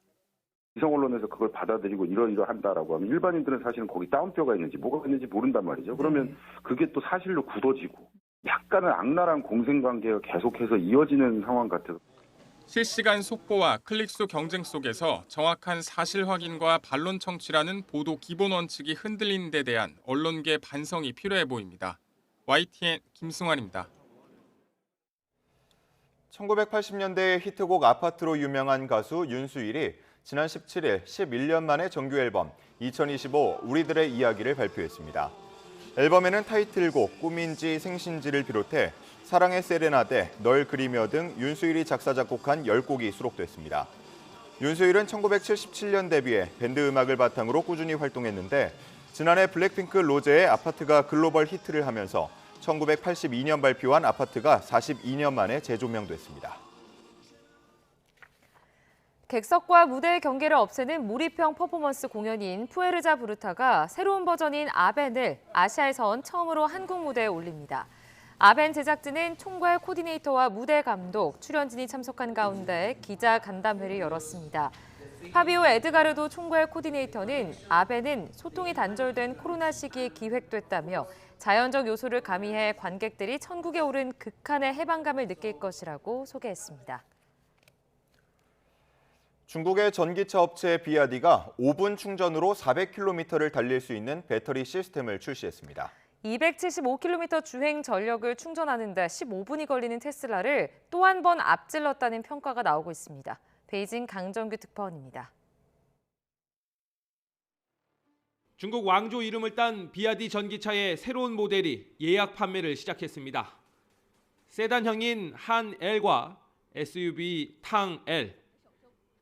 기성 언론에서 그걸 받아들이고 이러한다라고 하면 일반인들은 사실은 거기 따옴표가 있는지 뭐가 있는지 모른단 말이죠. 그러면 그게 또 사실로 굳어지고 약간은 악랄한 공생관계가 계속해서 이어지는 상황 같아요. 실시간 속보와 클릭수 경쟁 속에서 정확한 사실 확인과 반론 청취라는 보도 기본 원칙이 흔들리는 데 대한 언론계 반성이 필요해 보입니다. YTN 김승환입니다. 1980년대 히트곡 아파트로 유명한 가수 윤수일이 지난 17일 11년 만에 정규 앨범 2025 우리들의 이야기를 발표했습니다. 앨범에는 타이틀곡 꿈인지 생신지를 비롯해 사랑의 세레나데, 널 그리며 등 윤수일이 작사 작곡한 10곡이 수록됐습니다. 윤수일은 1977년 데뷔해 밴드 음악을 바탕으로 꾸준히 활동했는데 지난해 블랙핑크 로제의 아파트가 글로벌 히트를 하면서 1982년 발표한 아파트가 42년 만에 재조명됐습니다. 객석과 무대의 경계를 없애는 몰입형 퍼포먼스 공연인 푸에르자 부르타가 새로운 버전인 아벤을 아시아에선 처음으로 한국 무대에 올립니다. 아벤 제작진은 총괄 코디네이터와 무대 감독, 출연진이 참석한 가운데 기자 간담회를 열었습니다. 파비오 에드가르도 총괄 코디네이터는 아벤은 소통이 단절된 코로나 시기에 기획됐다며 자연적 요소를 가미해 관객들이 천국에 오른 극한의 해방감을 느낄 것이라고 소개했습니다. 중국의 전기차 업체 비아디가 5분 충전으로 400km를 달릴 수 있는 배터리 시스템을 출시했습니다. 275km 주행 전력을 충전하는 데 15분이 걸리는 테슬라를 또 한 번 앞질렀다는 평가가 나오고 있습니다. 베이징 강정규 특파원입니다. 중국 왕조 이름을 딴 비아디 전기차의 새로운 모델이 예약 판매를 시작했습니다. 세단형인 한 L과 SUV 탕 L,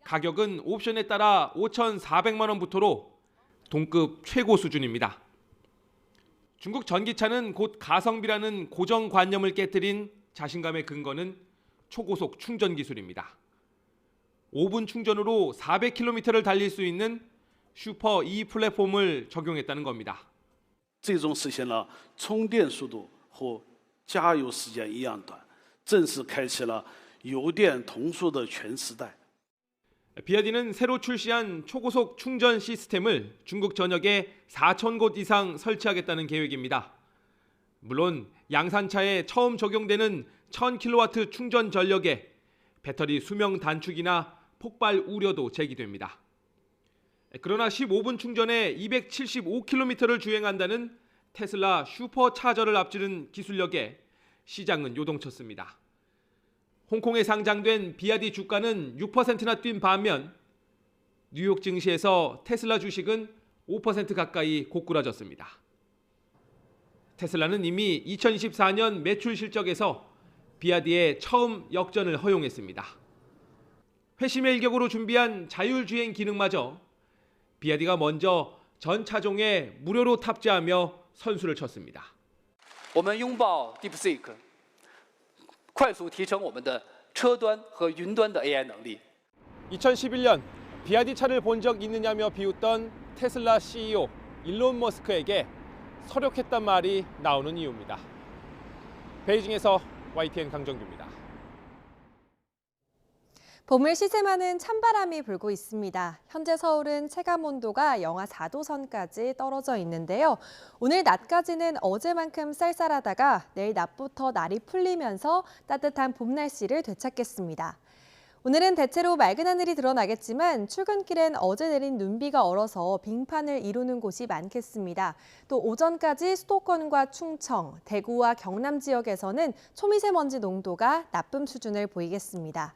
가격은 옵션에 따라 5,400만 원부터로 동급 최고 수준입니다. 중국 전기차는 곧 가성비라는 고정관념을 깨뜨린 자신감의 근거는 초고속 충전 기술입니다. 5분 충전으로 400km를 달릴 수 있는 슈퍼 E 플랫폼을 적용했다는 겁니다. 最终实现了充电速度和加油时间一样短，正式开启了油电同速的全时代。 비아디는 새로 출시한 초고속 충전 시스템을 중국 전역에 4,000곳 이상 설치하겠다는 계획입니다. 물론 양산차에 처음 적용되는 1000kW 충전 전력에 배터리 수명 단축이나 폭발 우려도 제기됩니다. 그러나 15분 충전에 275km를 주행한다는 테슬라 슈퍼차저를 앞지른 기술력에 시장은 요동쳤습니다. 홍콩에 상장된 비아디 주가는 6%나 뛴 반면 뉴욕 증시에서 테슬라 주식은 5% 가까이 고꾸라졌습니다. 테슬라는 이미 2024년 매출 실적에서 비아디의 처음 역전을 허용했습니다. 회심의 일격으로 준비한 자율주행 기능마저 비아디가 먼저 전 차종에 무료로 탑재하며 선수를 쳤습니다. 我们拥抱 DeepSeek， 快速提升我们的车端和云端的 AI 能力。 2011년 비아디 차를 본 적 있느냐며 비웃던 테슬라 CEO 일론 머스크에게 서력했단 말이 나오는 이유입니다. 베이징에서 YTN 강정규입니다. 봄을 시샘하는 찬바람이 불고 있습니다. 현재 서울은 체감온도가 영하 4도 선까지 떨어져 있는데요. 오늘 낮까지는 어제만큼 쌀쌀하다가 내일 낮부터 날이 풀리면서 따뜻한 봄 날씨를 되찾겠습니다. 오늘은 대체로 맑은 하늘이 드러나겠지만 출근길엔 어제 내린 눈비가 얼어서 빙판을 이루는 곳이 많겠습니다. 또 오전까지 수도권과 충청, 대구와 경남 지역에서는 초미세먼지 농도가 나쁨 수준을 보이겠습니다.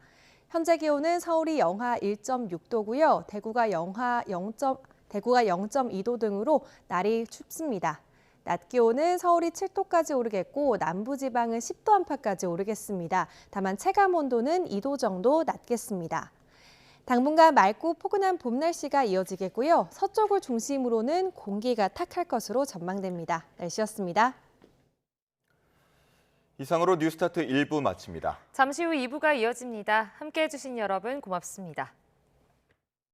현재 기온은 서울이 영하 1.6도고요. 대구가 0.2도 등으로 날이 춥습니다. 낮 기온은 서울이 7도까지 오르겠고 남부지방은 10도 안팎까지 오르겠습니다. 다만 체감 온도는 2도 정도 낮겠습니다. 당분간 맑고 포근한 봄 날씨가 이어지겠고요. 서쪽을 중심으로는 공기가 탁할 것으로 전망됩니다. 날씨였습니다. 이상으로 뉴스타트 1부 마칩니다. 잠시 후 2부가 이어집니다. 함께해 주신 여러분 고맙습니다.